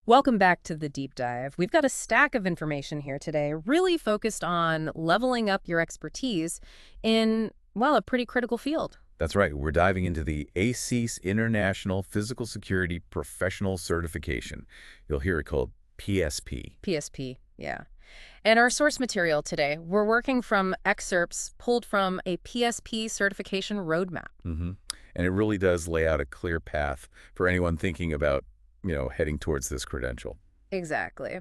Welcome back to the deep dive. We've got a stack of information here today, really focused on leveling up your expertise in, well, a pretty critical field. That's right. We're diving into the ASIS International Physical Security Professional Certification. You'll hear it called PSP. PSP, yeah. And our source material today, we're working from excerpts pulled from a PSP certification roadmap. hmm And it really does lay out a clear path for anyone thinking about, heading towards this credential. Exactly.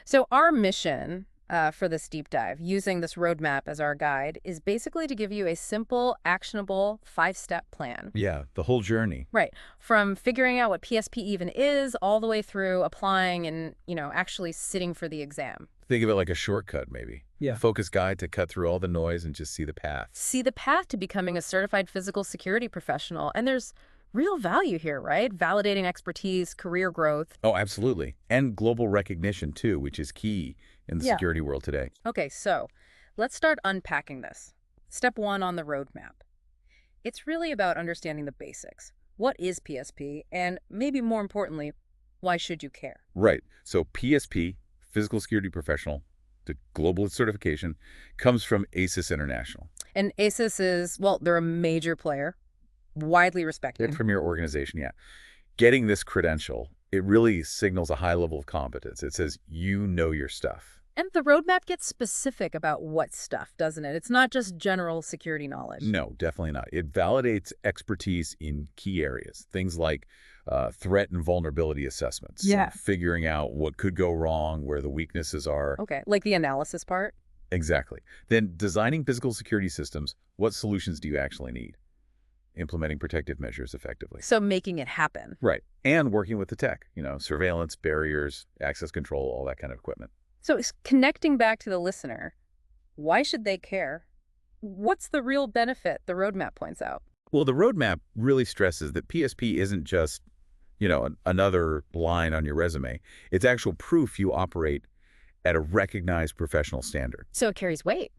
So our mission for this deep dive, using this roadmap as our guide, is basically to give you a simple, actionable, five-step plan. Yeah, the whole journey. Right. From figuring out what PSP even is, all the way through applying and, actually sitting for the exam. Think of it like a shortcut, maybe. Yeah. A focused guide to cut through all the noise and just see the path. See the path to becoming a certified physical security professional. And there's real value here, right? Validating expertise, career growth. Oh, absolutely. And global recognition, too, which is key in the Yeah. security world today. Okay, so let's start unpacking this. Step one on the roadmap. It's really about understanding the basics. What is PSP? And maybe more importantly, why should you care? Right. So PSP, Physical Security Professional, the global certification, comes from ASIS International. And ASIS is, well, they're a major player, widely They're respected. from your organization, yeah. Getting this credential, it really signals a high level of competence. It says you know your stuff. And the roadmap gets specific about what stuff, doesn't it? It's not just general security knowledge. No, definitely not. It validates expertise in key areas, things like threat and vulnerability assessments. Yeah. Figuring out what could go wrong, where the weaknesses are. Okay, like the analysis part? Exactly. Then designing physical security systems, what solutions do you actually need? Implementing protective measures effectively. So making it happen. Right. And working with the tech, surveillance, barriers, access control, all that kind of equipment. So it's connecting back to the listener. Why should they care? What's the real benefit the roadmap points out? Well, the roadmap really stresses that PSP isn't just, another line on your resume. It's actual proof you operate at a recognized professional standard. So it carries weight.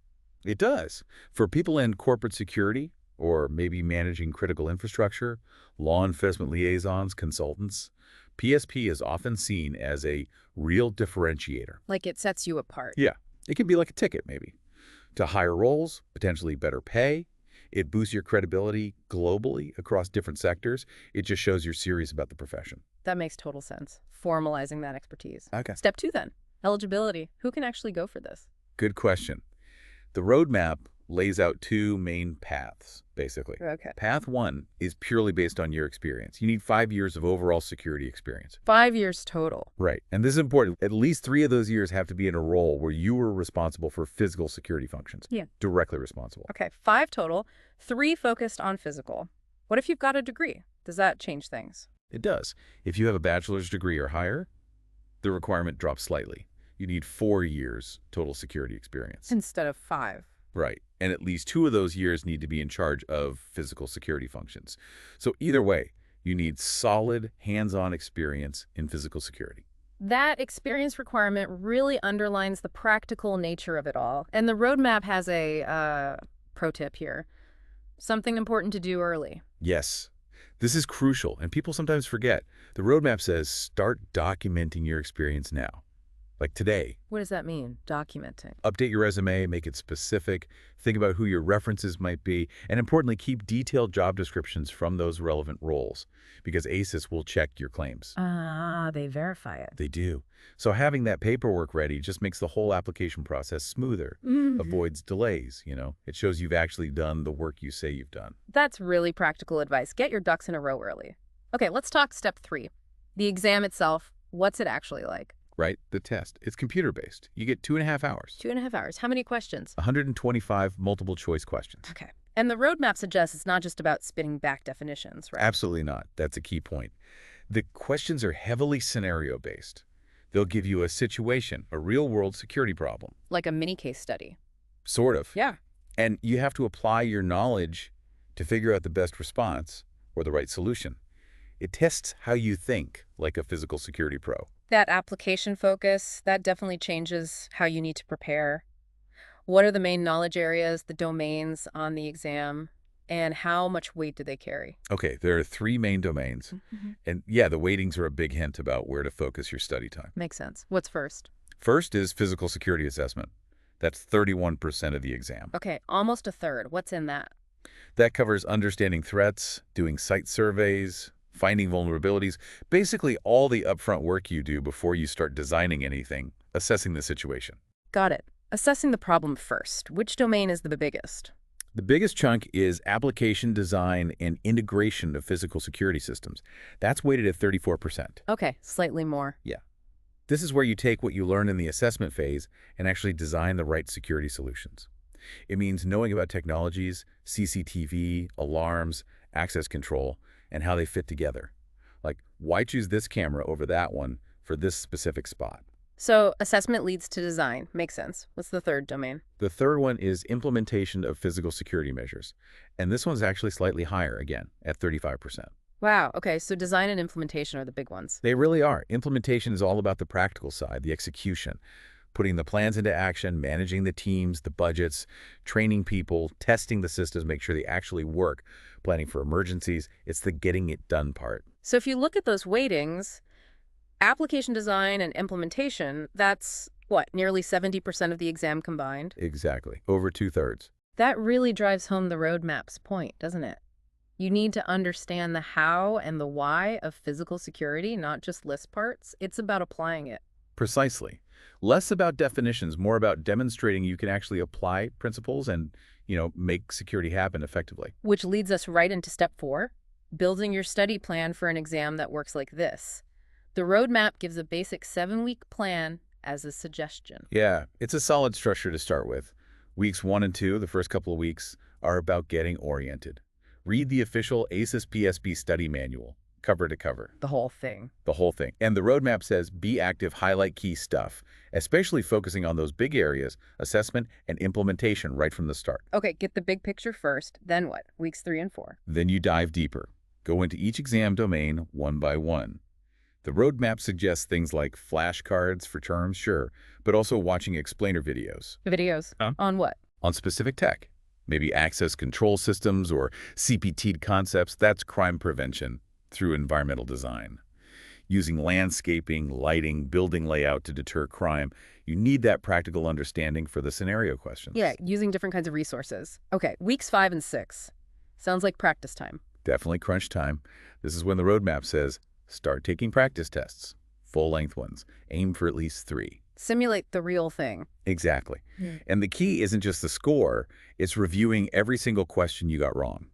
It does. For people in corporate security or maybe managing critical infrastructure, law enforcement liaisons, consultants, PSP is often seen as a real differentiator. Like it sets you apart. Yeah, it can be like a ticket, maybe, to higher roles, potentially better pay. It boosts your credibility globally across different sectors. It just shows you're serious about the profession. That makes total sense. Formalizing that expertise. Okay. Step two then, eligibility. Who can actually go for this? Good question. The roadmap lays out two main paths, basically. Okay. Path one is purely based on your experience. You need 5 years of overall security experience. 5 years total. Right. And this is important. At least 3 of those years have to be in a role where you were responsible for physical security functions. Yeah. Directly responsible. Okay, 5 total, 3 focused on physical. What if you've got a degree? Does that change things? It does. If you have a bachelor's degree or higher, the requirement drops slightly. You need 4 years total security experience. Instead of 5. Right. And at least 2 of those years need to be in charge of physical security functions. So either way, you need solid hands-on experience in physical security. That experience requirement really underlines the practical nature of it all. And the roadmap has a pro tip here. Something important to do early. Yes, this is crucial, and people sometimes forget. The roadmap says start documenting your experience now. Like today, What does that mean, documenting? update your resume, make it specific, think about who your references might be, and importantly, keep detailed job descriptions from those relevant roles, because ASIS will check your claims. Ah, they verify it. They do. So having that paperwork ready just makes the whole application process smoother, avoids delays, It shows you've actually done the work you say you've done. That's really practical advice. Get your ducks in a row early. Okay, let's talk step 3. The exam itself. What's it actually like? Right? The test. It's computer-based. You get 2.5 hours. 2.5 hours. How many questions? 125 multiple choice questions. Okay. And the roadmap suggests it's not just about spitting back definitions, right? Absolutely not. That's a key point. The questions are heavily scenario-based. They'll give you a situation, a real-world security problem. Like a mini case study. Sort of. Yeah. And you have to apply your knowledge to figure out the best response or the right solution. It tests how you think, like a physical security pro. That application focus, that definitely changes how you need to prepare. What are the main knowledge areas, the domains on the exam? And how much weight do they carry? Okay, there are three main domains. Mhm. And yeah, the weightings are a big hint about where to focus your study time. Makes sense. What's first? First is physical security assessment. That's 31% of the exam. Okay, almost a third. What's in that? That covers understanding threats, doing site surveys, finding vulnerabilities, basically all the upfront work you do before you start designing anything, assessing the situation. Got it. Assessing the problem first. Which domain is the biggest? The biggest chunk is application design and integration of physical security systems. That's weighted at 34%. Okay, slightly more. Yeah. This is where you take what you learn in the assessment phase and actually design the right security solutions. It means knowing about technologies, CCTV, alarms, access control, and how they fit together. Like, why choose this camera over that one for this specific spot? So, assessment leads to design. Makes sense. What's the third domain? The third one is implementation of physical security measures. And this one's actually slightly higher, again, at 35%. Wow, okay, so design and implementation are the big ones. They really are. Implementation is all about the practical side, the execution, putting the plans into action, managing the teams, the budgets, training people, testing the systems, make sure they actually work, planning for emergencies. It's the getting it done part. So if you look at those weightings, application design and implementation, that's what, nearly 70% of the exam combined? Exactly. Over two-thirds. That really drives home the roadmap's point, doesn't it? You need to understand the how and the why of physical security, not just list parts. It's about applying it. Precisely. Less about definitions, more about demonstrating you can actually apply principles and, make security happen effectively. Which leads us right into step 4, building your study plan for an exam that works like this. The roadmap gives a basic 7-week plan as a suggestion. Yeah, it's a solid structure to start with. Weeks 1 and 2, the first couple of weeks, are about getting oriented. Read the official ASIS PSP study manual, cover to cover. The whole thing. The whole thing. And the roadmap says be active, highlight key stuff, especially focusing on those big areas, assessment and implementation right from the start. Okay, get the big picture first, then what? Weeks 3 and 4. Then you dive deeper. Go into each exam domain one by one. The roadmap suggests things like flashcards for terms, sure, but also watching explainer videos. Videos. On what? On specific tech. Maybe access control systems or CPT concepts. That's crime prevention through environmental design. Using landscaping, lighting, building layout to deter crime, you need that practical understanding for the scenario questions. Yeah, using different kinds of resources. Okay, weeks 5 and 6. Sounds like practice time. Definitely crunch time. This is when the roadmap says, start taking practice tests, full-length ones. Aim for at least 3. Simulate the real thing. Exactly. And the key isn't just the score, it's reviewing every single question you got wrong.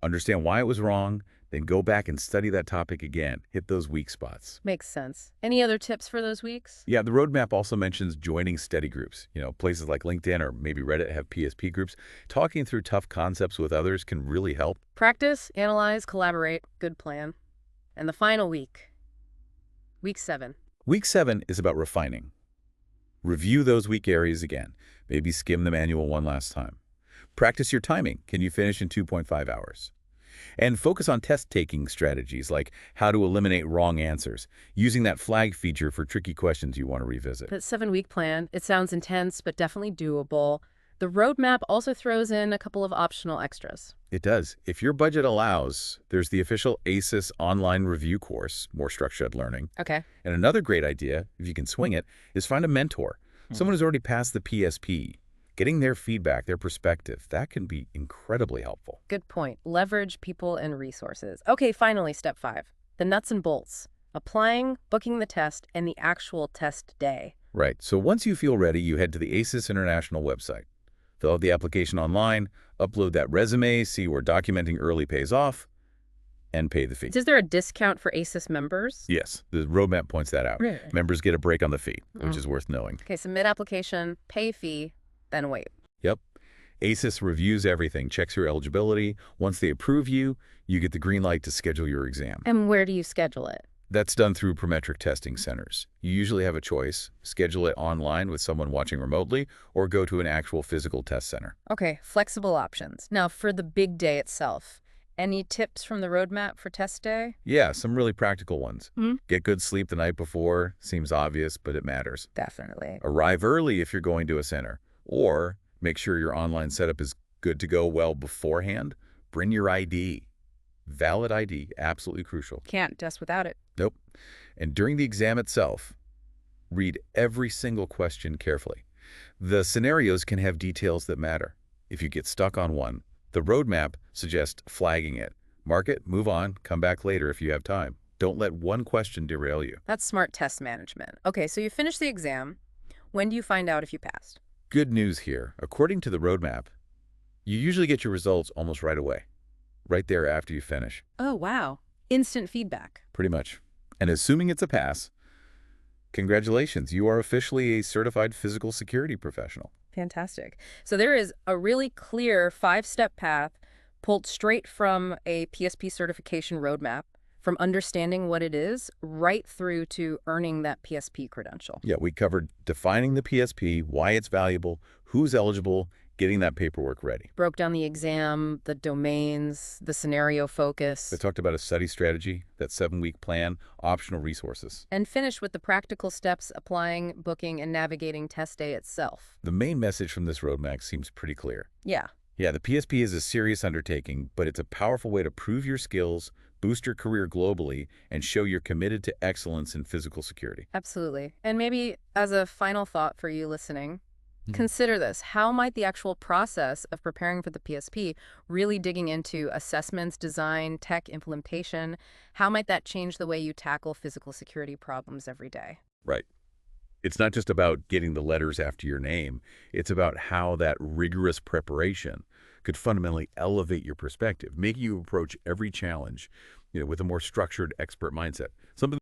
Understand why it was wrong, then go back and study that topic again. Hit those weak spots. Makes sense. Any other tips for those weeks? Yeah, the roadmap also mentions joining study groups. Places like LinkedIn or maybe Reddit have PSP groups. Talking through tough concepts with others can really help. Practice, analyze, collaborate. Good plan. And the final week. Week 7. Week 7 is about refining. Review those weak areas again. Maybe skim the manual one last time. Practice your timing. Can you finish in 2.5 hours? And focus on test-taking strategies like how to eliminate wrong answers, using that flag feature for tricky questions you want to revisit. That 7-week plan, it sounds intense, but definitely doable. The roadmap also throws in a couple of optional extras. It does. If your budget allows, there's the official ASIS online review course, More Structured Learning. Okay. And another great idea, if you can swing it, is find a mentor, someone who's already passed the PSP. Getting their feedback, their perspective, that can be incredibly helpful. Good point. Leverage people and resources. Okay, finally, step 5. The nuts and bolts. Applying, booking the test, and the actual test day. Right. So once you feel ready, you head to the ASIS International website. Fill out the application online, upload that resume, see where documenting early pays off, and pay the fee. Is there a discount for ASIS members? Yes, the roadmap points that out. Really? Members get a break on the fee, which is worth knowing. Okay, submit application, pay fee, then wait. Yep. ASIS reviews everything, checks your eligibility. Once they approve you, you get the green light to schedule your exam. And where do you schedule it? That's done through Prometric testing centers. You usually have a choice. Schedule it online with someone watching remotely or go to an actual physical test center. Okay, flexible options. Now, for the big day itself, any tips from the roadmap for test day? Yeah, some really practical ones. Get good sleep the night before. Seems obvious, but it matters. Definitely. Arrive early if you're going to a center. Or make sure your online setup is good to go well beforehand. Bring your ID. Valid ID, absolutely crucial. Can't test without it. Nope. And during the exam itself, read every single question carefully. The scenarios can have details that matter. If you get stuck on one, the roadmap suggests flagging it. Mark it, move on, come back later if you have time. Don't let one question derail you. That's smart test management. Okay, so you finished the exam. When do you find out if you passed? Good news here. According to the roadmap, you usually get your results almost right away, right there after you finish, Oh, wow. Instant feedback. pretty much. And assuming it's a pass, congratulations, you are officially a certified physical security professional. Fantastic. So there is a really clear 5-step path pulled straight from a PSP certification roadmap, from understanding what it is right through to earning that PSP credential. Yeah, we covered defining the PSP, why it's valuable, who's eligible, getting that paperwork ready. Broke down the exam, the domains, the scenario focus, I talked about a study strategy, that 7-week plan, optional resources. and finished with the practical steps applying, booking, and navigating test day itself. The main message from this roadmap seems pretty clear. Yeah. Yeah, the PSP is a serious undertaking, but it's a powerful way to prove your skills, boost your career globally, and show you're committed to excellence in physical security. Absolutely. And maybe as a final thought for you listening, consider this. How might the actual process of preparing for the PSP, really digging into assessments, design, tech implementation, how might that change the way you tackle physical security problems every day? Right. It's not just about getting the letters after your name. It's about how that rigorous preparation could fundamentally elevate your perspective, making you approach every challenge, with a more structured expert mindset. Something